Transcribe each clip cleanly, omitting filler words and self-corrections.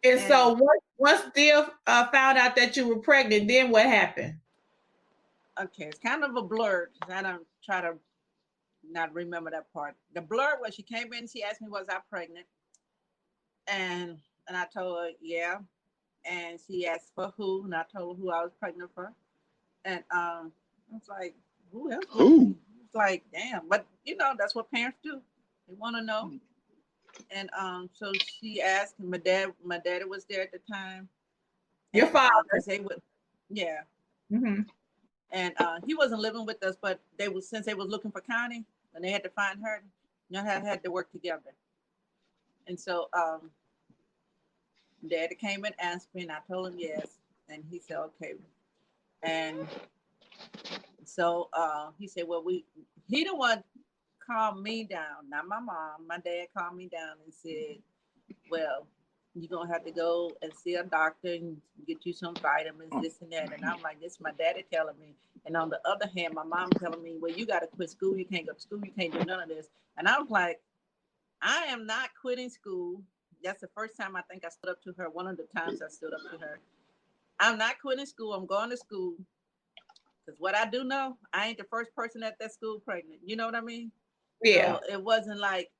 And so once Dia found out that you were pregnant, then what happened? Okay, it's kind of a blur. I don't try to not remember that part. The blur was she came in, she asked me, was I pregnant? And I told her, yeah. And she asked for who, and I told her who I was pregnant for. And I was like, who else? Who? It's like, damn. But you know, that's what parents do. They want to know. And so she asked, and my daddy was there at the time. Your father. Yeah. Mm-hmm. And he wasn't living with us, but since they was looking for Connie and they had to find her, you know, had to work together. And so Daddy came and asked me, and I told him yes, and he said okay. And so he said, well, he the one calmed me down, not my mom. My dad calmed me down and said, well, you're gonna have to go and see a doctor and get you some vitamins, this and that. And I'm like, this is my daddy telling me. And on the other hand, my mom telling me, well, you gotta quit school, you can't go to school, you can't do none of this. And I was like, I am not quitting school. That's the first time I think I stood up to her. One of the times I stood up to her. I'm not quitting school, I'm going to school. Because what I do know, I ain't the first person at that school pregnant. You know what I mean? Yeah. So it wasn't like,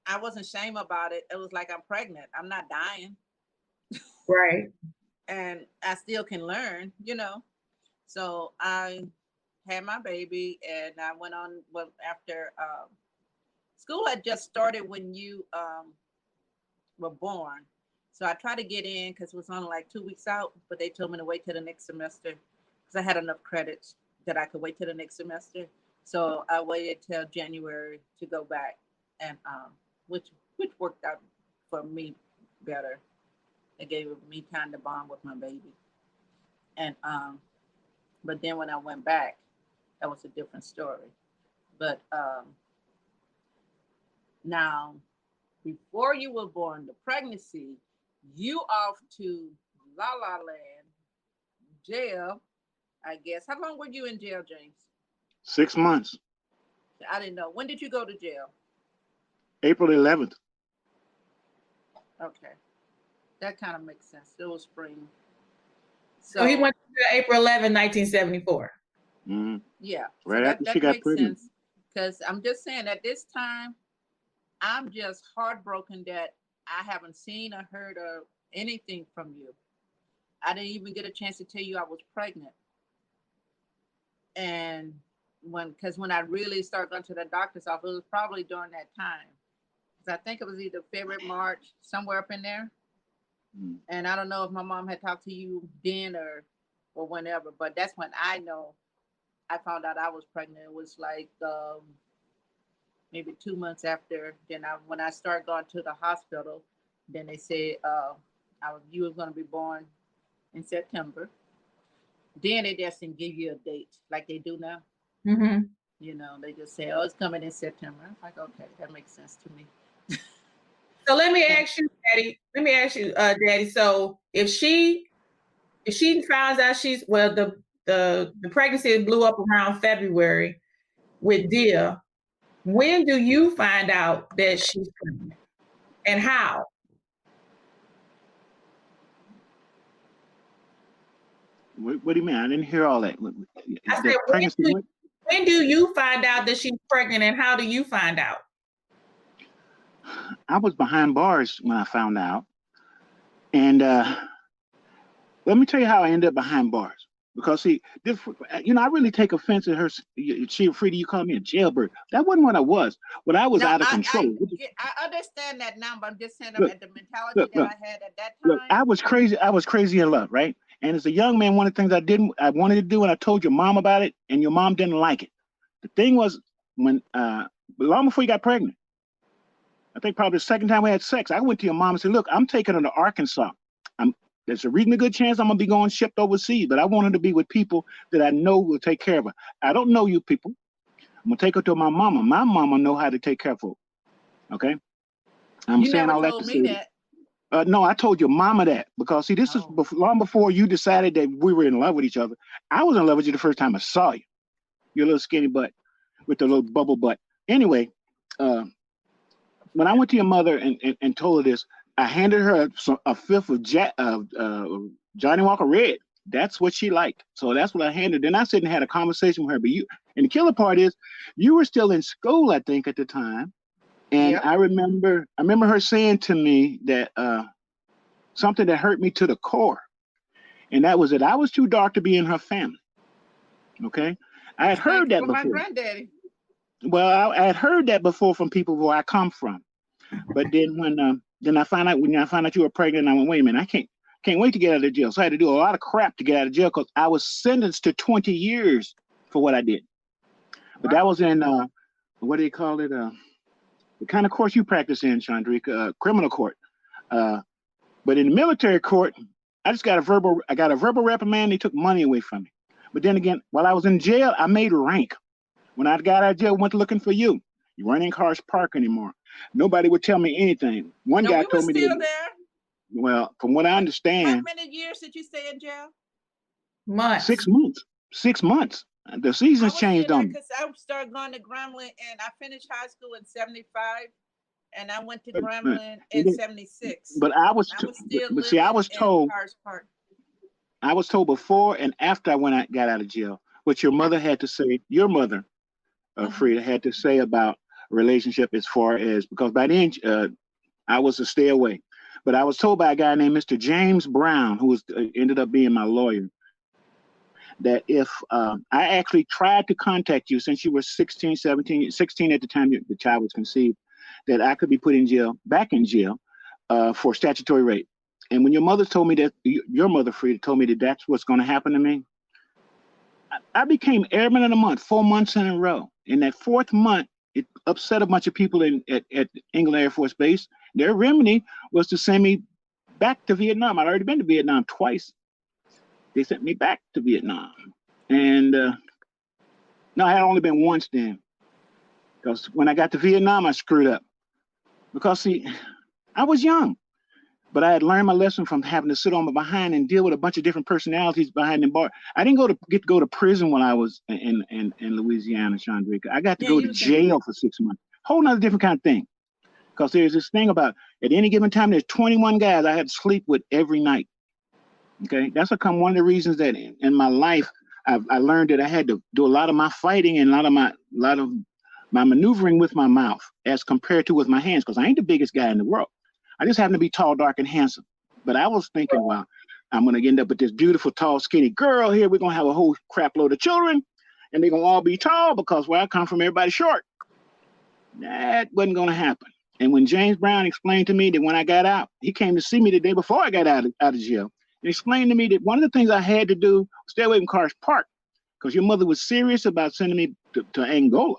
I wasn't ashamed about it. It was like, I'm pregnant. I'm not dying. Right. And I still can learn, you know. So I had my baby and I went on, well, after school had just started when you were born. So I tried to get in because it was only like 2 weeks out, but they told me to wait till the next semester because I had enough credits that I could wait till the next semester. So I waited till January to go back, and which worked out for me better. It gave me time to bond with my baby. And but then when I went back, that was a different story. But now, before you were born, the pregnancy, you off to La La Land, jail, I guess. How long were you in jail, James? 6 months. I didn't know. When did you go to jail? April 11th. Okay. That kind of makes sense. It was spring. So he went to April 11, 1974. Mm-hmm. Yeah. Right so after she got pregnant. Because I'm just saying at this time, I'm just heartbroken that I haven't seen or heard of anything from you. I didn't even get a chance to tell you I was pregnant. And when I really started going to the doctor's office, it was probably during that time. Because I think it was either February, March, somewhere up in there. Mm. And I don't know if my mom had talked to you then or whenever, but that's when I know I found out I was pregnant. It was like maybe 2 months after. Then when I started going to the hospital, then they said you were going to be born in September. Then they just didn't give you a date like they do now. Mm-hmm. You know, they just say, "Oh, it's coming in September." I'm like, okay, that makes sense to me. So let me ask you, Daddy. Daddy. So if she finds out the pregnancy blew up around February with Dia, when do you find out that she's pregnant, and how? What do you mean? I didn't hear all that. I said, when do you find out that she's pregnant, and how do you find out? I was behind bars when I found out. And let me tell you how I ended up behind bars. Because, see, I really take offense at her. Frida, you call me a jailbird. That wasn't what I was. What I was out of control. I understand that now, but I'm just saying at the mentality that I had at that time. Look, I was crazy in love, right? And as a young man, one of the things I wanted to do, and I told your mom about it, and your mom didn't like it. The thing was, when long before you got pregnant, I think probably the second time we had sex, I went to your mom and said, look, I'm taking her to Arkansas. There's a reasonably good chance I'm going to be going shipped overseas, but I want her to be with people that I know will take care of her. I don't know you people. I'm going to take her to my mama. My mama know how to take care of her. Okay? I'm saying all that to say that. No, I told your mama that because, see, this is long before you decided that we were in love with each other. I was in love with you the first time I saw you. Your little skinny butt with the little bubble butt. Anyway, when I went to your mother and told her this, I handed her a fifth of Johnny Walker Red. That's what she liked. So that's what I handed. Then I sat and had a conversation with her. But and the killer part is, you were still in school, I think, at the time. And Yep. I remember her saying to me that something that hurt me to the core. And that was that I was too dark to be in her family. Okay. I had heard that before. My granddaddy. Well, I had heard that before from people where I come from. But then when I found out you were pregnant, I went, wait a minute, I can't wait to get out of jail. So I had to do a lot of crap to get out of jail because I was sentenced to 20 years for what I did. But that was in what do you call it? The kind of course you practice in, Chandrika, criminal court. But in the military court, I got a verbal reprimand. They took money away from me. But then again, while I was in jail, I made rank. When I got out of jail, went looking for you. You weren't in Cars Park anymore. Nobody would tell me anything. One guy told me still there. Well, from what I understand, how many years did you stay in jail? Months. 6 months. 6 months. The seasons changed on me. Because I started going to Grambling, and I finished high school in '75, and I went to Grambling in '76. But I was told. Cars Park. I was told before and after I got out of jail what your mother had to say. Your mother, Frida, had to say about a relationship as far as, because by then I was a stay away. But I was told by a guy named Mr. James Brown, who ended up being my lawyer, that if I actually tried to contact you since you were 16 at the time the child was conceived, that I could be put in jail, back in jail, for statutory rape. And when your mother told me that, your mother, Frida, told me that that's what's going to happen to me, I became airman of the month 4 months in a row. In that fourth month, it upset a bunch of people at England Air Force Base. Their remedy was to send me back to Vietnam. I'd already been to Vietnam twice. They sent me back to Vietnam. And no, I had only been once then. Because when I got to Vietnam, I screwed up. Because, see, I was young. But I had learned my lesson from having to sit on my behind and deal with a bunch of different personalities behind the bar. I didn't get to go to prison when I was in Louisiana, Chandrika. I got to go to jail for 6 months. Whole nother different kind of thing. Because there's this thing about, at any given time, there's 21 guys I had to sleep with every night. Okay, that's become one of the reasons that in my life I learned that I had to do a lot of my fighting and a lot of my maneuvering with my mouth as compared to with my hands, because I ain't the biggest guy in the world. I just happen to be tall, dark, and handsome. But I was thinking, well, I'm going to end up with this beautiful, tall, skinny girl here. We're going to have a whole crap load of children, and they're going to all be tall because where I come from, everybody's short. That wasn't going to happen. And when James Brown explained to me that when I got out, he came to see me the day before I got out of jail, and explained to me that one of the things I had to do was stay away from Cars Park, because your mother was serious about sending me to Angola.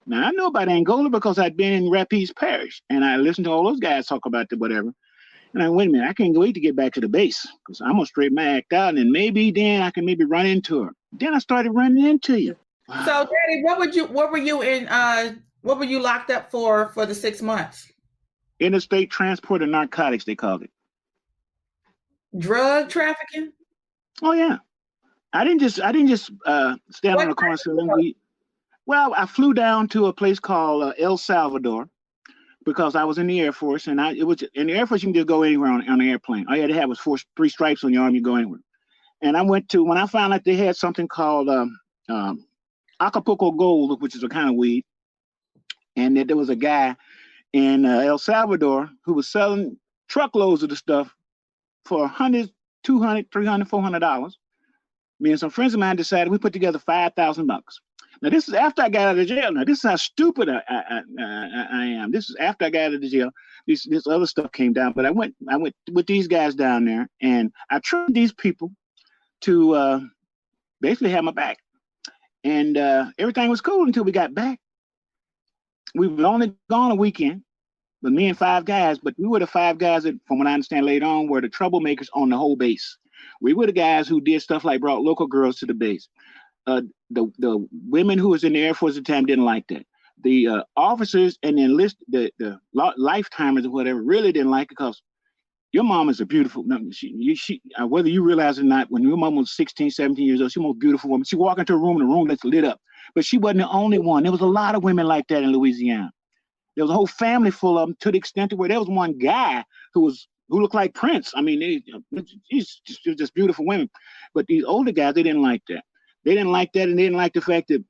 Now, I knew about Angola because I'd been in Rapides Parish, and I listened to all those guys talk about the whatever. And I went, wait a minute, I can't wait to get back to the base, because I'm going to straighten my act out, and maybe then I can run into her. Then I started running into you. Wow. So, Daddy, what were you locked up for the 6 months? Interstate transport of narcotics, they called it. Drug trafficking? Oh yeah. I didn't just stand on the corner selling weed. Well, I flew down to a place called El Salvador because I was in the Air Force, and it was in the Air Force. You can just go anywhere on an airplane. All you had to have was 3 stripes on your arm. You go anywhere. And I went to, when I found out they had something called Acapulco Gold, which is a kind of weed, and that there was a guy in El Salvador who was selling truckloads of the stuff for $100, $200, $300, $400. Me and some friends of mine decided we put together $5,000. Now this is after I got out of jail. Now this is how stupid I am. This is after I got out of the jail. This other stuff came down, but I went with these guys down there, and I trained these people to basically have my back, and everything was cool until we got back. We were only gone a weekend, but me and 5 guys. But we were the 5 guys that, from what I understand later on, were the troublemakers on the whole base. We were the guys who did stuff like brought local girls to the base. The women who was in the Air Force at the time didn't like that. The officers and the lifetimers or whatever really didn't like it, because your mom is a beautiful, whether you realize it or not, when your mom was 16, 17 years old, she's a most beautiful woman. She walked into a room and the room that's lit up. But she wasn't the only one. There was a lot of women like that in Louisiana. There was a whole family full of them, to the extent to where there was one guy who looked like Prince. I mean, he's just beautiful women. But these older guys, they didn't like that. They didn't like that, and they didn't like the fact that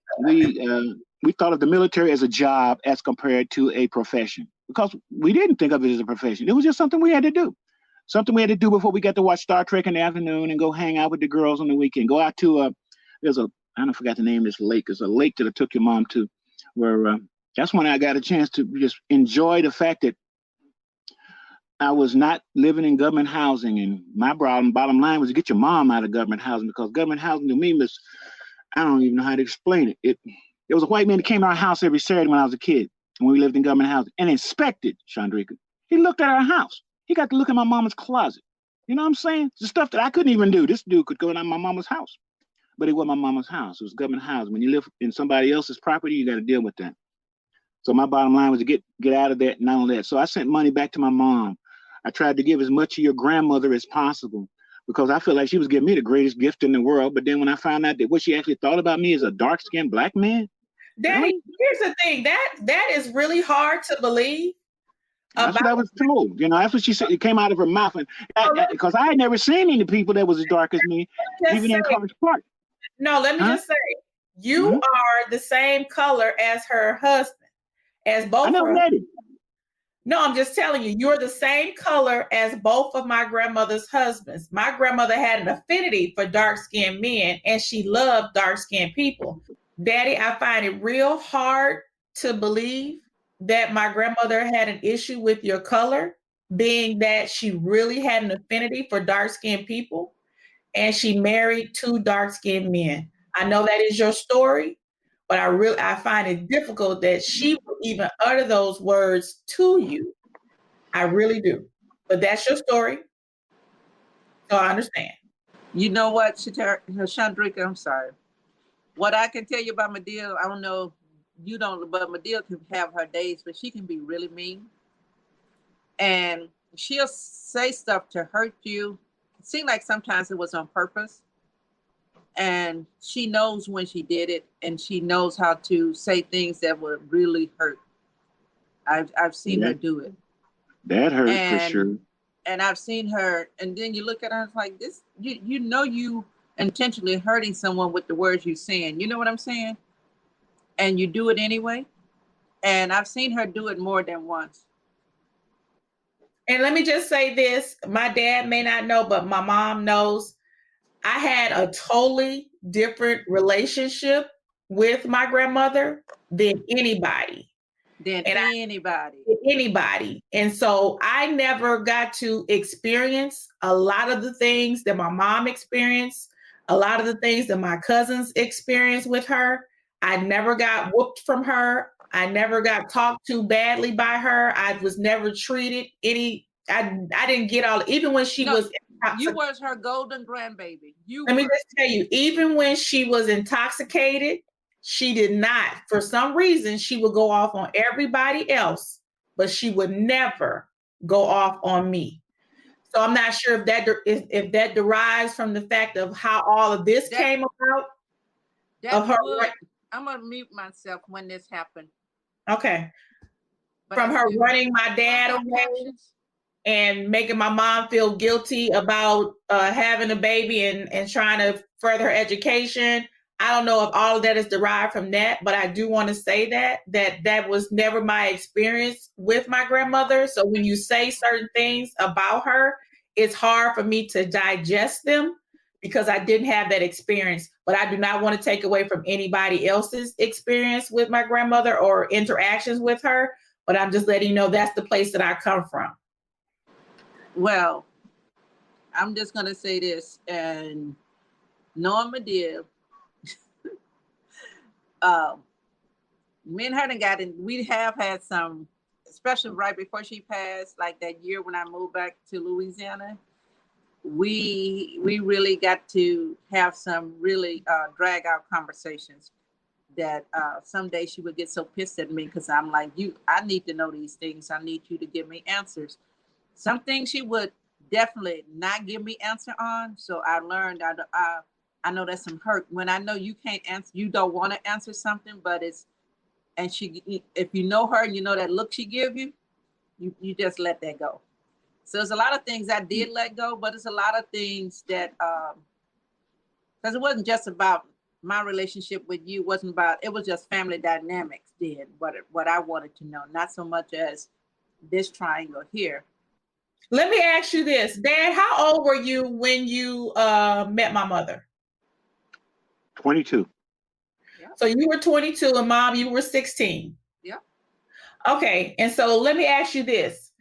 we thought of the military as a job as compared to a profession, because we didn't think of it as a profession. It was just something we had to do. Something we had to do before we got to watch Star Trek in the afternoon and go hang out with the girls on the weekend. Go out to I forgot the name of this lake. There's a lake that I took your mom to, where that's when I got a chance to just enjoy the fact that I was not living in government housing. And my bottom line was to get your mom out of government housing, because government housing to me was, I don't even know how to explain it. There was a white man that came to our house every Saturday when I was a kid, when we lived in government housing, and inspected, Chandrika. He looked at our house. He got to look at my mama's closet. You know what I'm saying? The stuff that I couldn't even do. This dude could go into my mama's house. But it wasn't my mama's house. It was government housing. When you live in somebody else's property, you got to deal with that. So my bottom line was to get out of that and all that. So I sent money back to my mom. I tried to give as much to your grandmother as possible, because I feel like she was giving me the greatest gift in the world. But then when I found out that what she actually thought about me is a dark-skinned black man. Daddy, here's the thing. That is really hard to believe. That's what I was told. You know, that's what she said. It came out of her mouth. And because I had never seen any people that was as dark as me, even in College Park. No, let me just say, you are the same color as her husband, as both. I never met him. No, I'm just telling you, you're the same color as both of my grandmother's husbands. My grandmother had an affinity for dark-skinned men, and she loved dark-skinned people. Daddy, I find it real hard to believe that my grandmother had an issue with your color, being that she really had an affinity for dark-skinned people, and she married 2 dark-skinned men. I know that is your story, but I find it difficult that she would even utter those words to you. I really do. But that's your story, so I understand. You know what, Chandrika, I'm sorry. What I can tell you about Medill, I don't know, you don't, but Medill can have her days, but she can be really mean. And she'll say stuff to hurt you. It seems like sometimes it was on purpose. And she knows when she did it, and she knows how to say things that would really hurt. I've seen her do it. That hurt for sure. And I've seen her, and then you look at her, it's like this, you know you intentionally hurting someone with the words you're saying. You know what I'm saying? And you do it anyway. And I've seen her do it more than once. And let me just say this, my dad may not know, but my mom knows. I had a totally different relationship with my grandmother than anybody. Anybody. And so I never got to experience a lot of the things that my mom experienced, a lot of the things that my cousins experienced with her. I never got whooped from her. I never got talked to badly by her. I was never treated I didn't get all, even when she was. You was her golden grandbaby. Let me just tell you, even when she was intoxicated, she did not, for some reason, she would go off on everybody else, but she would never go off on me. So I'm not sure if that derives from the fact of how all of this came about. I'm gonna mute myself when this happened. Okay. But from her running my dad away and making my mom feel guilty about having a baby and trying to further her education. I don't know if all of that is derived from that, but I do want to say that was never my experience with my grandmother. So when you say certain things about her, it's hard for me to digest them because I didn't have that experience. But I do not want to take away from anybody else's experience with my grandmother or interactions with her. But I'm just letting you know that's the place that I come from. Well, I'm just going to say this, and knowing Medill, me and her we have had some, especially right before she passed, like that year when I moved back to Louisiana, we really got to have some really drag out conversations that someday she would get so pissed at me because I'm like, I need to know these things. I need you to give me answers. Some things she would definitely not give me answer on. So I learned I know that's some hurt when I know you can't answer, you don't want to answer something, but and if you know her and you know that look she give you, you just let that go. So there's a lot of things I did let go, but it's a lot of things that because it wasn't just about my relationship with you, it was just family dynamics then, what I wanted to know, not so much as this triangle here. Let me ask you this, Dad, how old were you when you met my mother? 22. Yep. So you were 22 and Mom, you were 16. Yep. Okay, and so let me ask you this.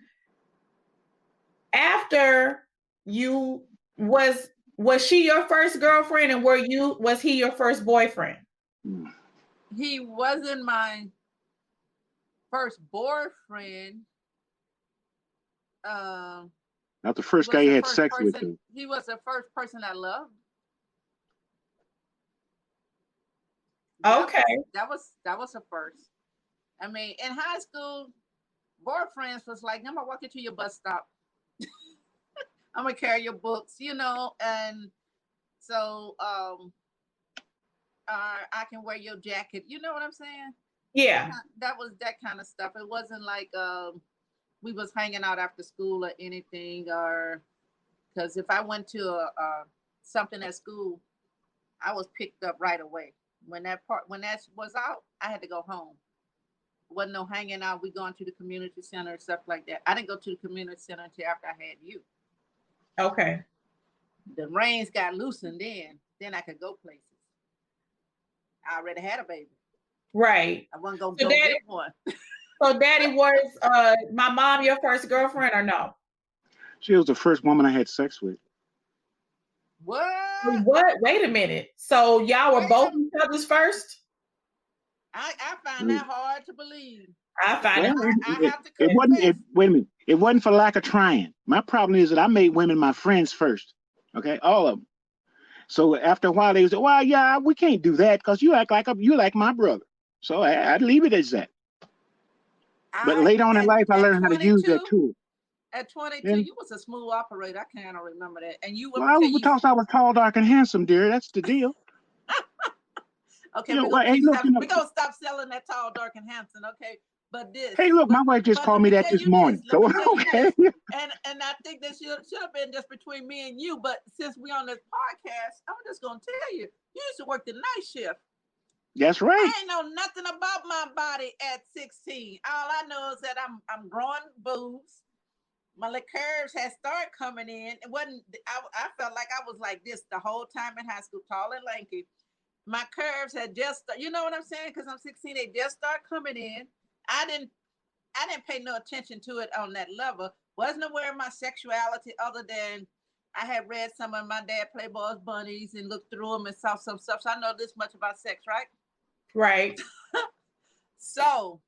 After you, was she your first girlfriend, and was he your first boyfriend? He wasn't my first boyfriend. Not the first guy you had sex with. He was the first person I loved. Okay. That was a first. I mean, in high school, boyfriends was like, I'm gonna walk you to your bus stop. I'm gonna carry your books, you know, and so I can wear your jacket. You know what I'm saying? Yeah. That was that kind of stuff. It wasn't like we was hanging out after school or anything, or because if I went to something at school, I was picked up right away. When that was out, I had to go home. Wasn't no hanging out. We going to the community center and stuff like that. I didn't go to the community center until after I had you. Okay. The reins got loosened then I could go places. I already had a baby. Right. I wasn't gonna go get one. So Daddy, was my mom your first girlfriend or no? She was the first woman I had sex with. What? Wait a minute. So y'all were both each other's first? I find that hard to believe. I find I have to confess. Wait a minute. It wasn't for lack of trying. My problem is that I made women my friends first. Okay, all of them. So after a while, they was, well, yeah, we can't do that because you act like my brother. So I'd leave it as that. But later on in life, I learned how to use that tool. At 22, you was a smooth operator. I can't remember that. And you were because I was tall, dark, and handsome, dear. That's the deal. Okay, we're gonna stop selling that tall, dark, and handsome. Okay, but this. Hey, look, my wife just called me that this morning. So okay. And I think that should have been just between me and you. But since we're on this podcast, I'm just gonna tell you, you used to work the night shift. That's right. I ain't know nothing about my body at 16. All I know is that I'm growing boobs. My little curves had started coming in. It wasn't. I felt like I was like this the whole time in high school, tall and lanky. My curves had just, you know what I'm saying? Because I'm 16, they just start coming in. I didn't pay no attention to it on that level. Wasn't aware of my sexuality other than I had read some of my dad Playboy's bunnies and looked through them and saw some stuff. So I know this much about sex, right? Right. So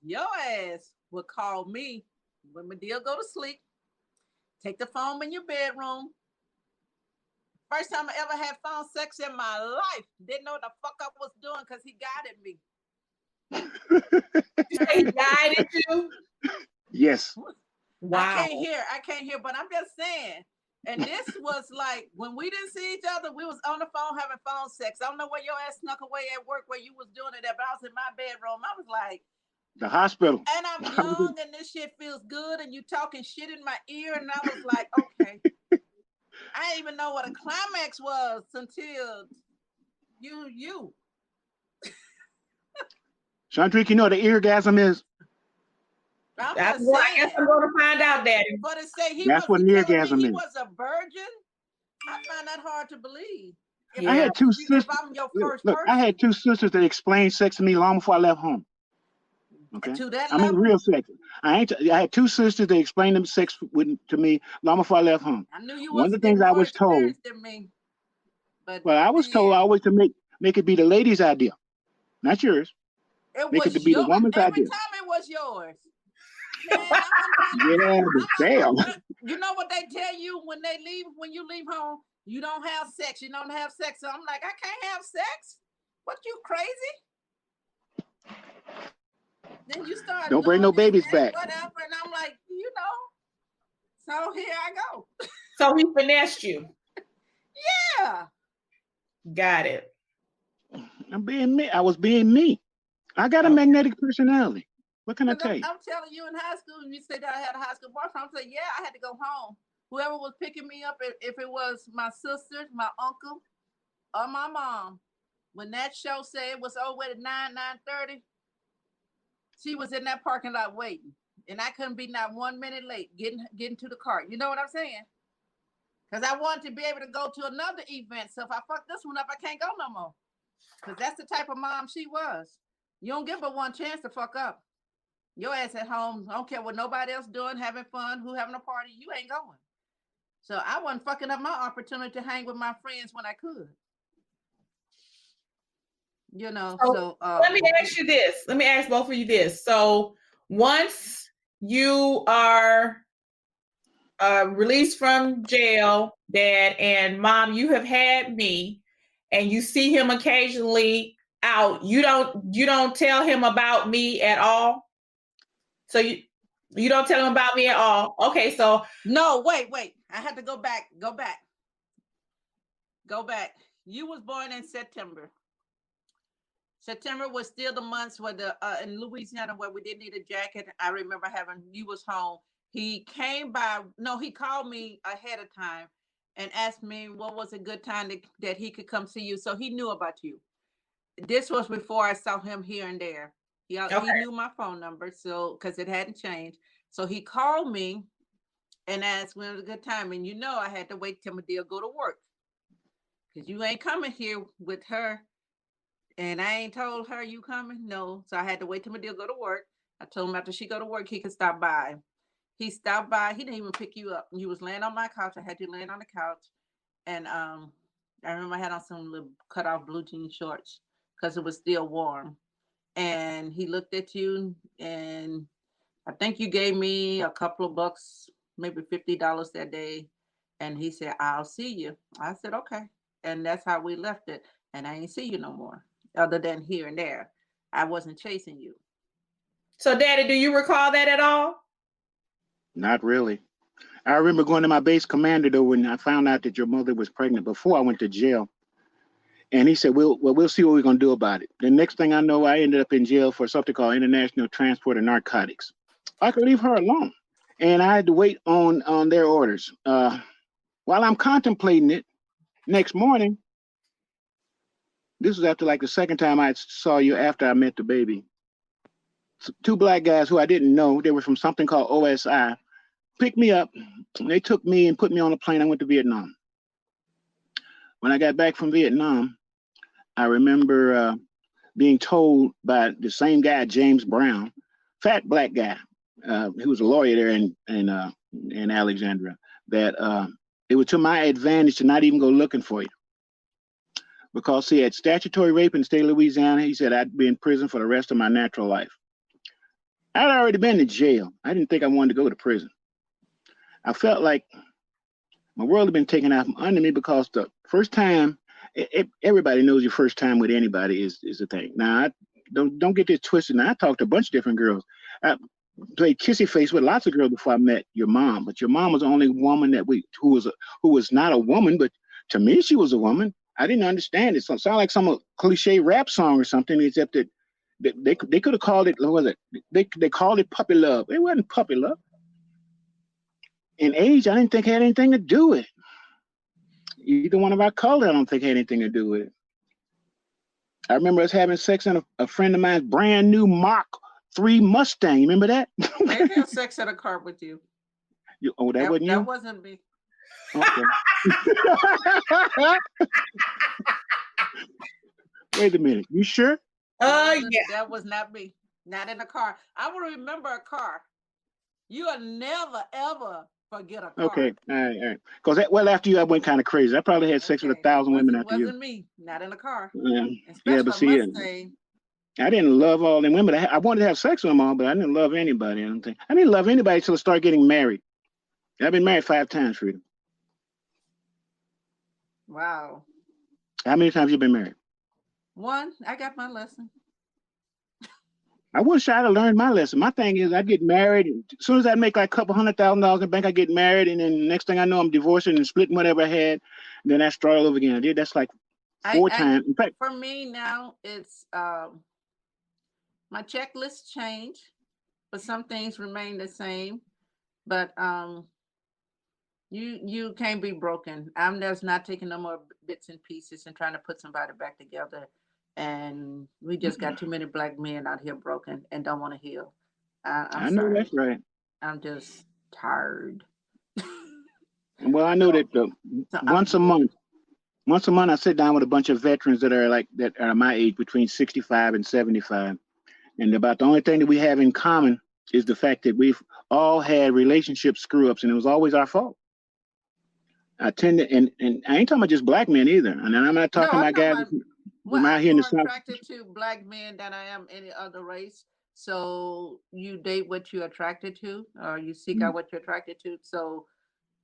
your ass would call me when Medill go to sleep, take the phone in your bedroom. First time I ever had phone sex in my life. Didn't know what the fuck I was doing because he guided me. He guided you? Yes. Wow. I can't hear, but I'm just saying. And this was like, when we didn't see each other, we was on the phone having phone sex. I don't know where your ass snuck away at work where you was doing it at, but I was in my bedroom. I was like, the hospital. And I'm young and this shit feels good and you talking shit in my ear. And I was like, okay. I didn't even know what a climax was until you. Chandrick, you know what an eargasm is? I guess I'm going to find out, Daddy. But to say that's what an eargasm is. He was a virgin, I find that hard to believe. I had two sisters. I'm your first look, person. I had two sisters that explained sex to me long before I left home. Okay, to that I mean real sex. I had two sisters that explained them sex to me long before I left home. I knew you. One of the things I was told. Well, I was told always to make it be the lady's idea, not yours. Make it to be the woman's idea. Every time it was yours. Man, yeah, damn. You know what they tell you when you leave home? You don't have sex. You don't have sex. So I'm like, I can't have sex. What, you crazy? Then you start. Don't bring no babies back. Whatever, and I'm like, So here I go. So he finessed you. Yeah. Got it. I'm being me. I was being me. I got a magnetic personality. What can I tell you? I'm telling you, in high school, you said that I had a high school boyfriend. I'm saying, yeah, I had to go home. Whoever was picking me up, if it was my sister, my uncle, or my mom, when that show said it was over at 9:30, she was in that parking lot waiting, and I couldn't be not 1 minute late getting to the car. You know what I'm saying? Because I wanted to be able to go to another event. So if I fuck this one up, I can't go no more. Because that's the type of mom she was. You don't give her one chance to fuck up. Your ass at home, I don't care what nobody else doing, having fun, who having a party, you ain't going. So I wasn't fucking up my opportunity to hang with my friends when I could. You know, so let me ask you this. Let me ask both of you this. So once you are released from jail, Dad and Mom, you have had me, and you see him occasionally out. You don't tell him about me at all. So you don't tell him about me at all. Okay, so no, wait. I had to go back. You was born in September. September was still the months where in Louisiana where we didn't need a jacket. I remember you was home. He came by. No, he called me ahead of time and asked me what was a good time that he could come see you. So he knew about you. This was before I saw him here and there. He knew my phone number, so because it hadn't changed. So he called me and asked when it was a good time. And I had to wait till Medea go to work. Because you ain't coming here with her. And I ain't told her you coming. No. So I had to wait till Medea go to work. I told him after she go to work, he could stop by. He stopped by. He didn't even pick you up. You was laying on my couch. I had you laying on the couch. And I remember I had on some little cut off blue jean shorts because it was still warm. And he looked at you, and I think you gave me a couple of bucks, maybe $50 that day. And he said, I'll see you. I said, okay. And that's how we left it. And I ain't see you no more, other than here and there. I wasn't chasing you. So, Daddy, do you recall that at all? Not really. I remember going to my base commander though when I found out that your mother was pregnant before I went to jail. And he said, we'll see what we're going to do about it. The next thing I know, I ended up in jail for something called international transport of narcotics. I could leave her alone. And I had to wait on their orders. While I'm contemplating it, next morning, this was after like the second time I saw you after I met the baby. So 2 black guys who I didn't know, they were from something called OSI, picked me up. They took me and put me on a plane. I went to Vietnam. When I got back from Vietnam, I remember being told by the same guy, James Brown, fat black guy, who was a lawyer there in Alexandria, that it was to my advantage to not even go looking for you. Because he had statutory rape in the state of Louisiana. He said I'd be in prison for the rest of my natural life. I'd already been to jail. I didn't think I wanted to go to prison. I felt like my world had been taken out from under me because the first time, everybody knows your first time with anybody is a thing. Now, don't get this twisted. Now, I talked to a bunch of different girls. I played kissy face with lots of girls before I met your mom, but your mom was the only woman who was not a woman, but to me, she was a woman. I didn't understand it. So it sounded like some cliche rap song or something, except that they could have called it, what was it? They called it puppy love. It wasn't puppy love. In age, I didn't think it had anything to do with it. Either one of our color, I don't think had anything to do with it. I remember us having sex in a friend of mine's brand new Mach 3 Mustang. You remember that? I had sex in a car with you. That wasn't you? That wasn't me. Okay. Wait a minute. You sure? Yeah. That was not me. Not in a car. I will remember a car. You will never, ever forget a car. Okay. All right. Because after you, I went kind of crazy. I probably had sex with 1,000 women after you. It wasn't me. Not in a car. Yeah, but see, I didn't love all them women. I wanted to have sex with them all, but I didn't love anybody. I didn't love anybody until I started getting married. I've been married 5 times, Frida. Wow. How many times have you been married? 1. I got my lesson. I wish I'd have learned my lesson. My thing is, I'd get married, and as soon as I make like a couple $100,000 in the bank, I get married, and then next thing I know, I'm divorcing and splitting whatever I had, and then I start all over again. That's like 4 times. In fact, for me now, it's My checklist changed, but some things remain the same. But you can't be broken. I'm just not taking no more bits and pieces and trying to put somebody back together. And we just got too many black men out here broken and don't want to heal. I'm I know sorry. that's right. I'm just tired. Well, I know So, that so once a month, I sit down with a bunch of veterans that are my age, between 65 and 75, and about the only thing that we have in common is the fact that we've all had relationship screw ups, and it was always our fault. I tend to, and I ain't talking about just black men either, and I'm not no, talking I'm about talking guys about. Well, from out I'm here in the more South. attracted to black men than I am any other race. So you date what you're attracted to, or you seek out what you're attracted to. So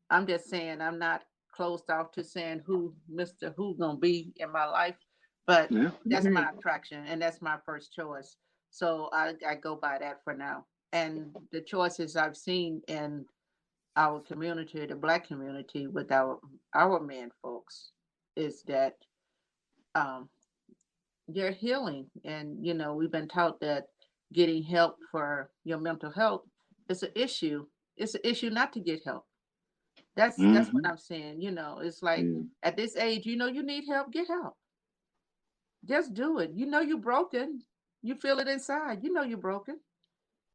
I'm just saying I'm not closed off to saying who Mr. Who gonna be in my life, but Yeah. that's my attraction and that's my first choice. So I go by that for now. And the choices I've seen in our community, the black community, with our men folks, is that um, they're healing, and we've been taught that getting help for your mental health is an issue. It's an issue not to get help. That's what Mm-hmm. I'm saying. It's like Yeah. at this age, you need help, get help. Just do it. You're broken. You feel it inside. You're broken.